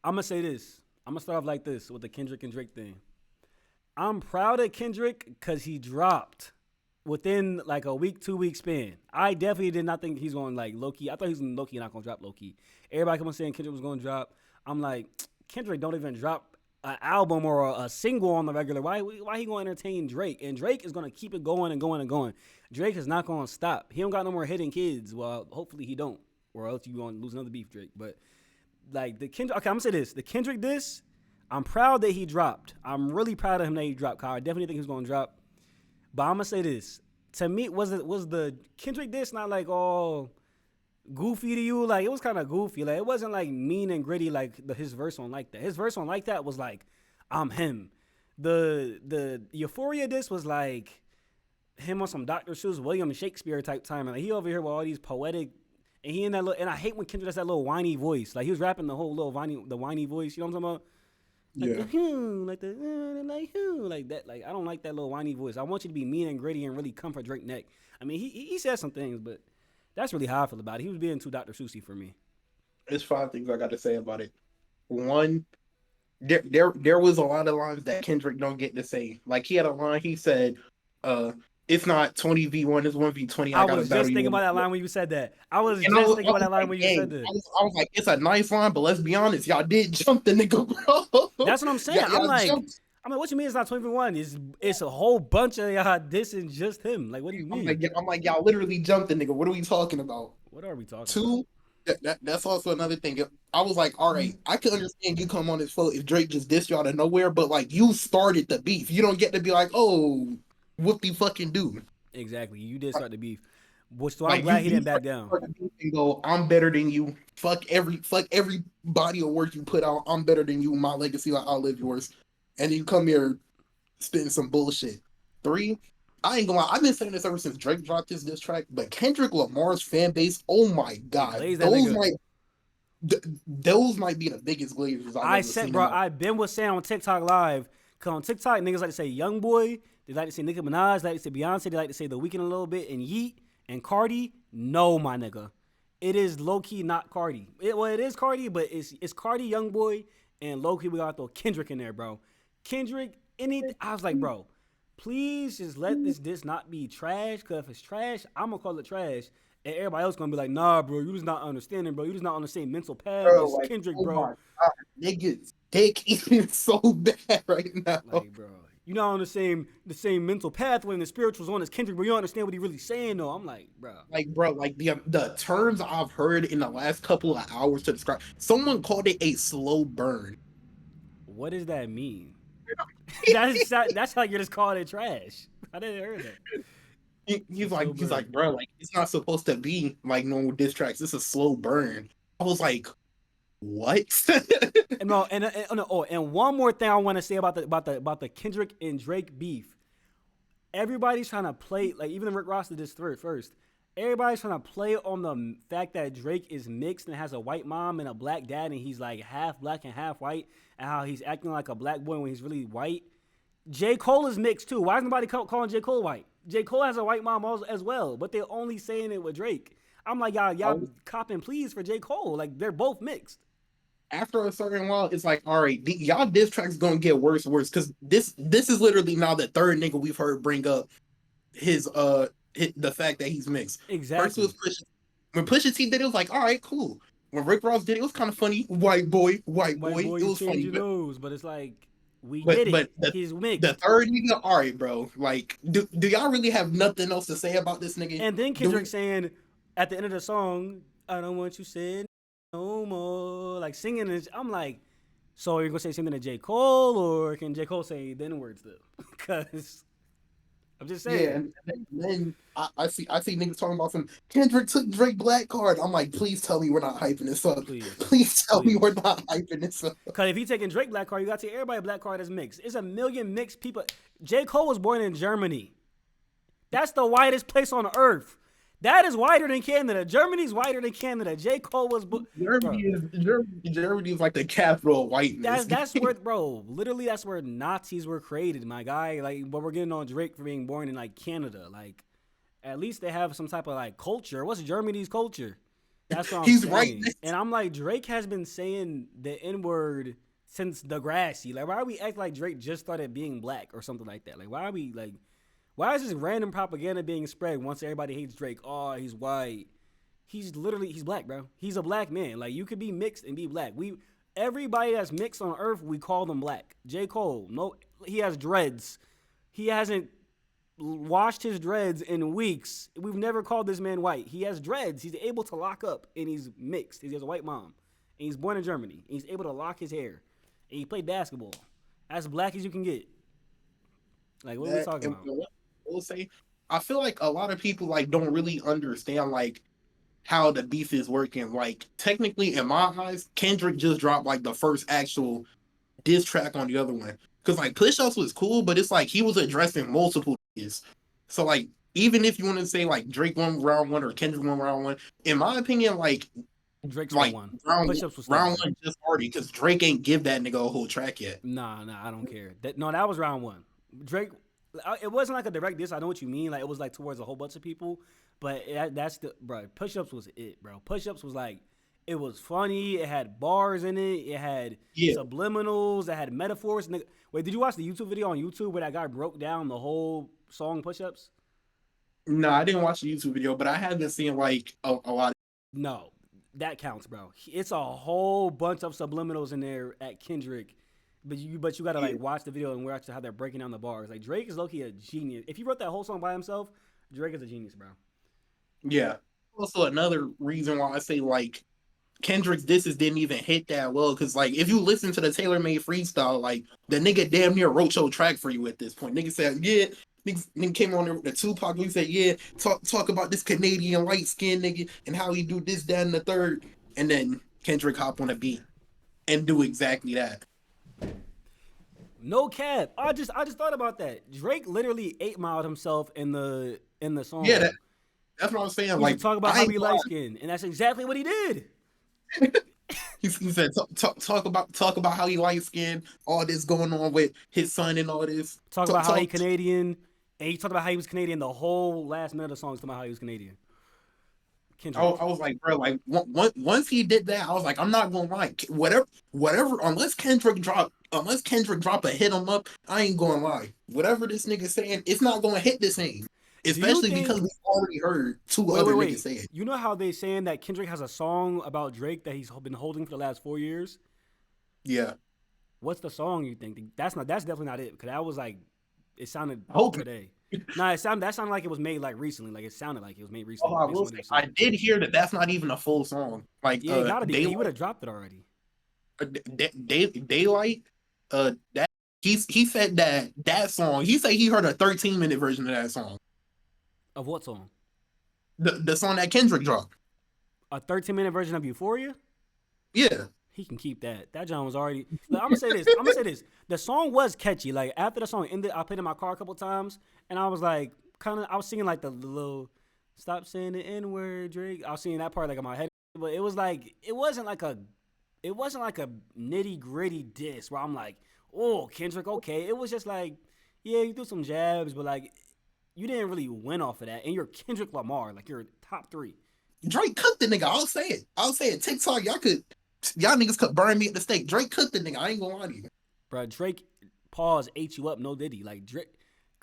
I'm gonna say this. I'm gonna start off like this with the Kendrick and Drake thing. I'm proud of Kendrick because he dropped within like a week, 2 week span. I definitely did not think he's going like low key. I thought he was low key not gonna drop low key. Everybody come on saying Kendrick was gonna drop. I'm like, Kendrick don't even drop an album or a single on the regular. Why he gonna entertain Drake? And Drake is gonna keep it going and going and going. Drake is not gonna stop. He don't got no more hidden kids. Well, hopefully he don't, or else you gonna lose another beef, Drake. But like the Kendrick. Okay, I'm gonna say this: the Kendrick diss. I'm proud that he dropped. I'm really proud of him that he dropped. Kyle, I definitely think he was gonna drop. But I'm gonna say this: to me, was the Kendrick diss not like all goofy to you? Like it was kind of goofy. Like it wasn't like mean and gritty like his verse on like that. His verse on like that was like, I'm him. The Euphoria diss was like him on some Dr. Seuss, William Shakespeare type time. And like, he over here with all these poetic. And he in that little, and I hate when Kendrick does that little whiny voice. Like he was rapping the whole little whiny voice. You know what I'm talking about? Like Yeah. the like that. Like I don't like that little whiny voice. I want you to be mean and gritty and really come for Drake neck. I mean, he said some things, but that's really how I feel about it. He was being too Dr. Seussy for me. There's five things I got to say about it. One, there was a lot of lines that Kendrick don't get to say. Like he had a line he said, uh, it's not 20v1, it's 1v20. I I gotta was battle just you. thinking about that line when you said that. I was And I just was, thinking I about was that line like, when you said dang, that. I was like, it's a nice line, but let's be honest, y'all did jump the nigga, bro. That's what I'm saying. Y'all jumped. I'm like, what you mean it's not 21? It's a whole bunch of y'all dissing just him. Like, what do you mean? I'm like, y'all literally jumped the nigga. What are we talking about? What are we talking about? Two, that's also another thing. I was like, all right, I can understand you come on this float if Drake just dissed you out of nowhere, but like you started the beef. You don't get to be like, oh, whoop the fucking do. Exactly. You did start the beef. Which so I'm Like you, glad he you didn't back down. start the beef and go, I'm better than you. Fuck every body of work you put out. I'm better than you. My legacy, like I'll live yours. And then you come here spitting some bullshit. Three, I ain't gonna lie. I've been saying this ever since Drake dropped his diss track, but Kendrick Lamar's fan base, oh my He god, glazed that nigga. those might be the biggest glazers I've I ever said, seen in bro, my. I been with Sam on TikTok live. Cause on TikTok, niggas like to say Young Boy, they like to say Nicki Minaj, they like to say Beyonce, they like to say The Weeknd a little bit, and Yeet and Cardi. No, my nigga, it is low key not Cardi. It is Cardi, but it's Cardi, Young Boy, and low key we gotta throw Kendrick in there, bro. Kendrick, I was like, bro, please just let this not be trash. Cause if it's trash, I'm gonna call it trash. And everybody else gonna be like, nah, bro, you just not understanding, bro. You just not on the same mental path Bro, as like, Kendrick, oh bro. my god, niggas dick eating so bad right now. Like, bro, you're not on the same mental pathway and the spirituals on as Kendrick, but you don't understand what he really saying though. I'm like, bro. Like, bro, like the terms I've heard in the last couple of hours to describe, someone called it a slow burn. What does that mean? That's how you're just calling it trash. I didn't hear that. A slow He's like, burn. bro, like it's not supposed to be like normal diss tracks. It's a slow burn. I was like, what? And no, and one more thing I want to say about the Kendrick and Drake beef. Everybody's trying to play like even Rick Ross did this first. Everybody's trying to play on the fact that Drake is mixed and has a white mom and a black dad, and he's like half black and half white, and how he's acting like a black boy when he's really white. J. Cole is mixed too. Why is nobody calling J. Cole white? J. Cole has a white mom as well, but they're only saying it with Drake. I'm like, y'all copping please for J. Cole. Like, they're both mixed. After a certain while, it's like, all right, y'all diss tracks gonna get worse and worse because this is literally now the third nigga we've heard bring up the fact that he's mixed. First it was Exactly. When Pusha T did it, it was like, all right, cool. When Rick Ross did it, it was kind of funny. White White boy, boy, it you was change funny. your nose, but it's like, we But get it. but the He's the mixed. third nigga, all right, bro. Like, do y'all really have nothing else to say about this nigga? And then Do Kendrick we? saying at the end of the song, I don't want you said no more. Like singing this. I'm like, so are you gonna say something to J. Cole or can J. Cole say the N word still? Because I'm just Yeah, saying. and then I see niggas talking about some Kendrick took Drake black card. I'm like, please tell me we're not hyping this up. Please. Please tell me we're Please. not hyping this up. Because if you taking Drake black card, you got to take everybody black card as mixed. It's a million mixed people. J. Cole was born in Germany. That's the whitest place on earth. That is whiter than Canada. Germany's whiter than Canada. J. Cole was, bro. Germany is like the capital of whiteness. That's where, bro. Literally, that's where Nazis were created, my guy. Like, but we're getting on Drake for being born in like Canada. Like, at least they have some type of like culture. What's Germany's culture? That's what I'm He's right saying. next. And I'm like, Drake has been saying the N word since Degrassi. Like, why are we act like Drake just started being black or something like that? Like, why are we like, why is this random propaganda being spread once everybody hates Drake? Oh, he's white. He's black, bro. He's a black man. Like, you could be mixed and be black. Everybody that's mixed on earth, we call them black. J. Cole, no, he has dreads. He hasn't washed his dreads in weeks. We've never called this man white. He has dreads. He's able to lock up, and he's mixed. He has a white mom, and he's born in Germany. And he's able to lock his hair, and he played basketball. As black as you can get. Like, what are we That talking and about? what I will say, I feel like a lot of people like don't really understand like how the beef is working. Like technically, in my eyes, Kendrick just dropped like the first actual diss track on the other one. Because like Push Ups was cool, but it's like he was addressing multiple things. So like even if you want to say like Drake won round one or Kendrick won round one, in my opinion, Drake still like won. round Push ups was still round better. one just already because Drake ain't give that nigga a whole track yet. Nah, I don't care. That was round one. Drake, it wasn't like a direct diss. I know what you mean. Like, it was like towards a whole bunch of people, but that's the bro. Push ups was it, bro. Push ups was like, it was funny. It had bars in it. It had Yeah. subliminals. It had metaphors. Wait, did you watch the YouTube video on YouTube where that guy broke down the whole song Push Ups? No, I didn't watch the YouTube video, but I have been seeing like a lot. No, that counts, bro. It's a whole bunch of subliminals in there at Kendrick, but you gotta Yeah. like watch the video and watch how they're breaking down the bars. Like, Drake is low-key a genius. If he wrote that whole song by himself, Drake is a genius, bro. Yeah. Also, another reason why I say like Kendrick's disses didn't even hit that well because like if you listen to the Taylor Made freestyle, like the nigga damn near wrote your track for you at this point. Nigga said, yeah, nigga came on there with the Tupac. He said, yeah, talk about this Canadian light skinned nigga and how he do this, that, and the third. And then Kendrick hop on a beat and do exactly that. No cap. I just thought about that. Drake literally 8 miled himself in the Yeah, song. that's what I'm saying. He said, Like talk about I how ain't he light skinned, and that's exactly what he did. he said talk about how he light skinned, all this going on with his son and all this. Talk Talk about how he talk Canadian, and he talked about how he was Canadian the whole last minute of the song. Talking about how he was Canadian. I Kendrick. was like, bro, like once he did that, I was like, I'm not gonna lie, whatever, unless Kendrick drop a hit him up, I ain't gonna lie. Whatever this nigga saying, it's not gonna hit the same, Do you especially because think? we already heard two Wait, wait, other niggas wait. say it. You know how they saying that Kendrick has a song about Drake that he's been holding for the last 4 years? Yeah, What's the song you think? That's not. That's definitely not it. Because that was like, it sounded I hope. today. Nah, that sounded like it was made like recently. Like, it sounded like it was made Oh, recently I based on will what he say, was I saying. did hear that that's not even a full song. Like Yeah, it gotta be. 'Cause he would daylight, have dropped it already. daylight, that he said that song. He said he heard a 13-minute version of that song, Of what song? the song that Kendrick dropped. A 13-minute version of Euphoria? Yeah. He can keep that. That John was already. Look, I'm gonna say this. I'm gonna say this. The song was catchy. Like, after the song ended, I played it in my car a couple times, and I was like, kind of. I was singing like the little "Stop saying the N word, Drake." I was singing that part like in my head, but it was like it wasn't like a nitty gritty diss where I'm like, oh, Kendrick, okay. It was just like, yeah, you threw some jabs, but like, you didn't really win off of that. And you're Kendrick Lamar, like you're top three. Drake cooked the nigga. I'll say it. I'll say it. TikTok, y'all niggas could burn me at the stake. Drake cooked the nigga. I ain't gonna lie to you. Bro, Drake pause ate you up, no diddy. Like, Drake,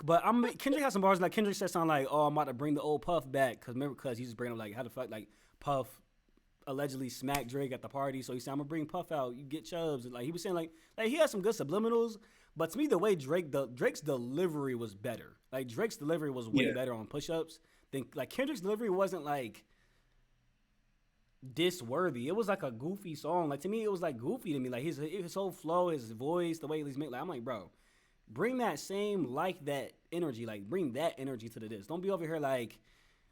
but Kendrick has some bars like Kendrick said something like, "Oh, I'm about to bring the old Puff back," because he's just bringing up like how the fuck like Puff allegedly smacked Drake at the party, so he said, "I'm gonna bring Puff out, you get Chubbs." And like, he was saying like he had some good subliminals, but to me the way Drake's delivery was better. Like, Drake's delivery was way Yeah. better on push ups than like Kendrick's delivery wasn't like diss worthy. It was like a goofy song. Like, to me, it was like goofy to me. Like, his whole flow, his voice, the way he's made. Like, I'm like, bro, bring that same like that energy. Like, bring that energy to the diss. Don't be over here like,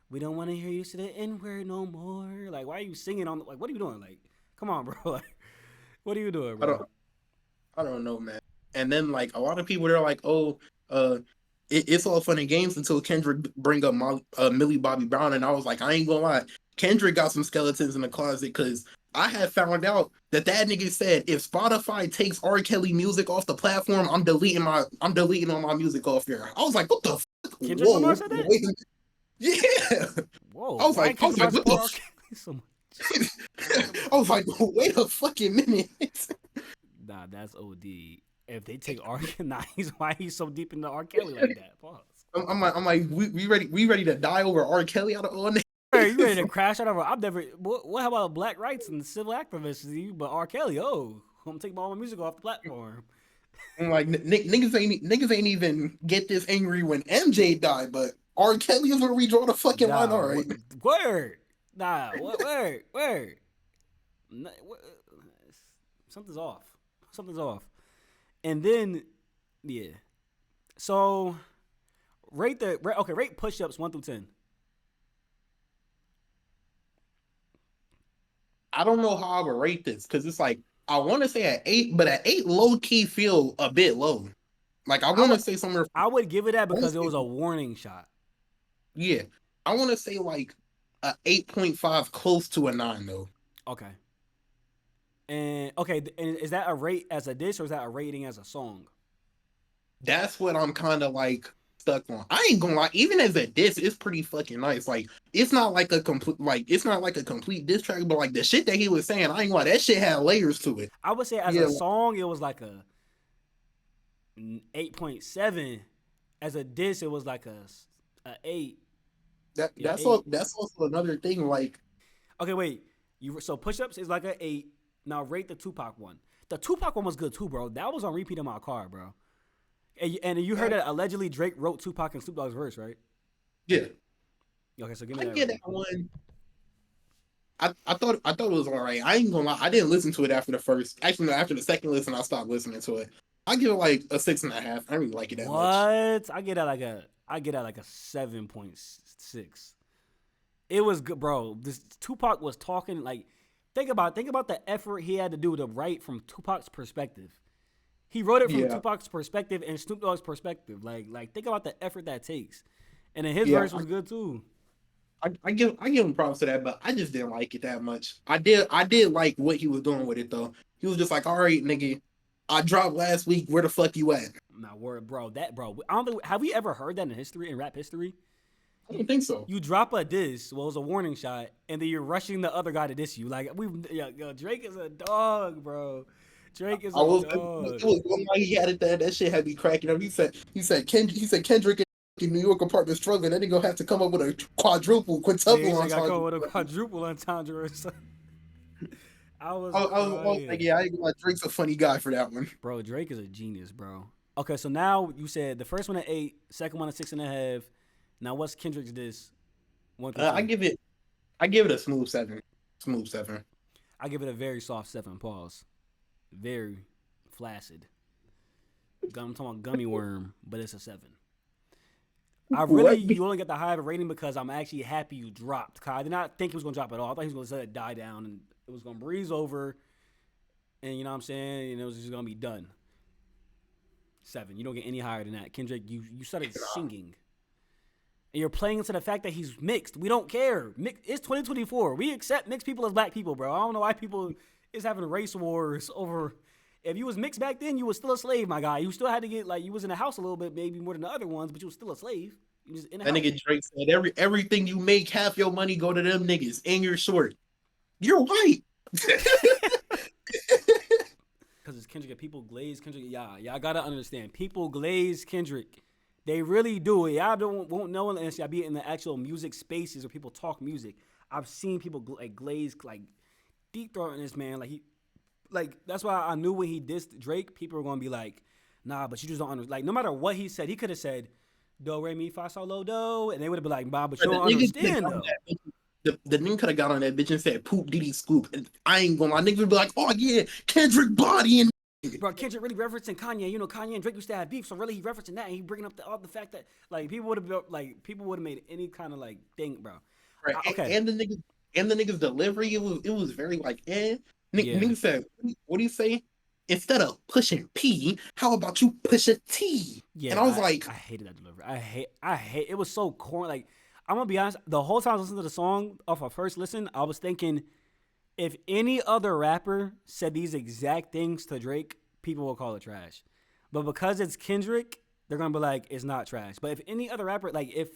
we don't want to hear you say the N word no more. Like, why are you singing on? Like, what are you doing? Like, come on, bro. Like, what are you doing, I bro? don't I don't know, man. And then like a lot of people they're like, oh, uh it's all fun and games until Kendrick bring up Millie Bobby Brown, and I was like, I ain't gonna lie, Kendrick got some skeletons in the closet because I had found out that nigga said if Spotify takes R. Kelly music off the platform, I'm deleting all my music off here. I was like, what the fuck? Kendrick Lamar Whoa, said that? wait. Yeah. Whoa, I was why like, Kendrick Lamar what the support R. f-? Kelly so much? I was like, wait a fucking minute. Nah, that's OD. If they take R. Nah, why he's so deep into R. Kelly like that? Pause. I'm like, we ready to die over R. Kelly out of all Hey, you ready to niggas? crash out of? I've never. What about black rights and civil activists? But R. Kelly, oh, I'm gonna take all my music off the platform. I'm like, niggas ain't even get this angry when MJ died, but R. Kelly is where we draw the fucking line. Nah, All what right. word? Nah, what word? Word? What, something's off. Something's off. And then, yeah. So rate push-ups 1 through 10. I don't know how I would rate this because it's like I want to say at 8, but at 8, low key feel a bit low. Like I I want would to say somewhere. I would give it that I wanna because it say- was a warning shot. yeah, I want to say like a 8.5, close to a 9 though. Okay. And okay, and is that a rate as a diss or is that a rating as a song? That's what I'm kind of like stuck on. I ain't gonna lie, even as a diss, it's pretty fucking nice. Like it's not like a complete diss track, but like the shit that he was saying, I ain't gonna lie, that shit had layers to it. I would say as Yeah, a song, it was like a 8.7. As a diss, it was like a 8. Yeah, that's 8. all. That's also another thing. Like, Okay, wait. So push-ups is like a 8. Now rate the Tupac one. The Tupac one was good too, bro. That was on repeat in my car, bro. And you heard that allegedly Drake wrote Tupac and Snoop Dogg's verse, right? yeah, Okay, so give me I that get rating. that one. I thought it was all right. I ain't gonna lie. I didn't listen to it after the first. Actually, no, after the second listen, I stopped listening to it. I give it like a 6.5. I don't really like it that much. What? I get at like a 7.6. It was good, bro. This Tupac was talking like think about the effort he had to do to write from Tupac's perspective. He wrote it from Yeah, Tupac's perspective and Snoop Dogg's perspective. Like think about the effort that takes. And then his yeah. verse was good too. I give him props to that, but I just didn't like it that much. I did like what he was doing with it though. He was just like, all right, nigga, I dropped last week. Where the fuck you at? Nah, word, bro. I don't think. Have we ever heard that in history, in rap history? I don't think so. You drop a diss, well, it's a warning shot, and then you're rushing the other guy to diss you. Like Drake is a dog, bro. Drake is I a was dog. it was one night he had it that shit had me cracking up. He said Kendrick in New York apartment struggling. Then he gonna have to come up with a Yeah, he quintuple said got entendre. caught with a quadruple entendre or something. I was I was like, crying. yeah, I ain't gonna lie, Drake's a funny guy for that one. Bro, Drake is a genius, bro. Okay, so now you said the first one at 8, second one at 6.5. Now what's Kendrick's diss? One through I ten. give it I give it a smooth 7. Smooth 7. I give it a very soft 7. Pause. Very flaccid. I'm talking about gummy worm, but it's a 7. What? You only got the higher rating because I'm actually happy you dropped. Cause I did not think he was gonna drop at all. I thought he was gonna let it die down and it was gonna breeze over, and you know what I'm saying, and it was just gonna be done. 7. You don't get any higher than that. Kendrick, you started singing, and you're playing into the fact that he's mixed. We don't care. It's 2024. We accept mixed people as black people, bro. I don't know why people is having race wars over. If you was mixed back then, you was still a slave, my guy. You still had to get you was in the house a little bit, maybe more than the other ones, but you was still a slave. You was in the That house. nigga Drake said everything you make, half your money go to them niggas, and you're short. You're white. Because it's Kendrick and people glaze Kendrick. Y'all gotta understand. People glaze Kendrick. They really do. Y'all won't know unless y'all be in the actual music spaces where people talk music. I've seen people glaze deep throating this man. That's why I knew when he dissed Drake, people were gonna be like, nah, but you just don't understand. Like no matter what he said, he could have said do re mi fa sol lo do, and they would have been like, nah, but you The don't nigga coulda understand got on though. that bitch. The nigga could have got on that bitch and said poop diddy scoop. And I ain't gonna lie, niggas would be like, oh yeah, Kendrick body and Bro, Kendrick really referencing Kanye. You know, Kanye and Drake used to have beef, so really he referencing that, and he bringing up the fact that people would have made any kind of thing, bro. right. Okay, And the niggas delivery, it was very like yeah, Nigga said, what do you say? Instead of pushing P, how about you push a T? And yeah. I was like, I hated that delivery. I hate. It was so corny. Like I'm gonna be honest. The whole time I was listening to the song off a first listen, I was thinking, if any other rapper said these exact things to Drake, people will call it trash. But because it's Kendrick, they're gonna be like, it's not trash. But if any other rapper, if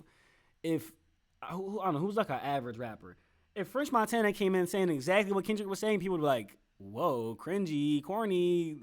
I don't know who's like an average rapper, If French Montana came in saying exactly what Kendrick was saying, people would be like, "Whoa, cringy, corny."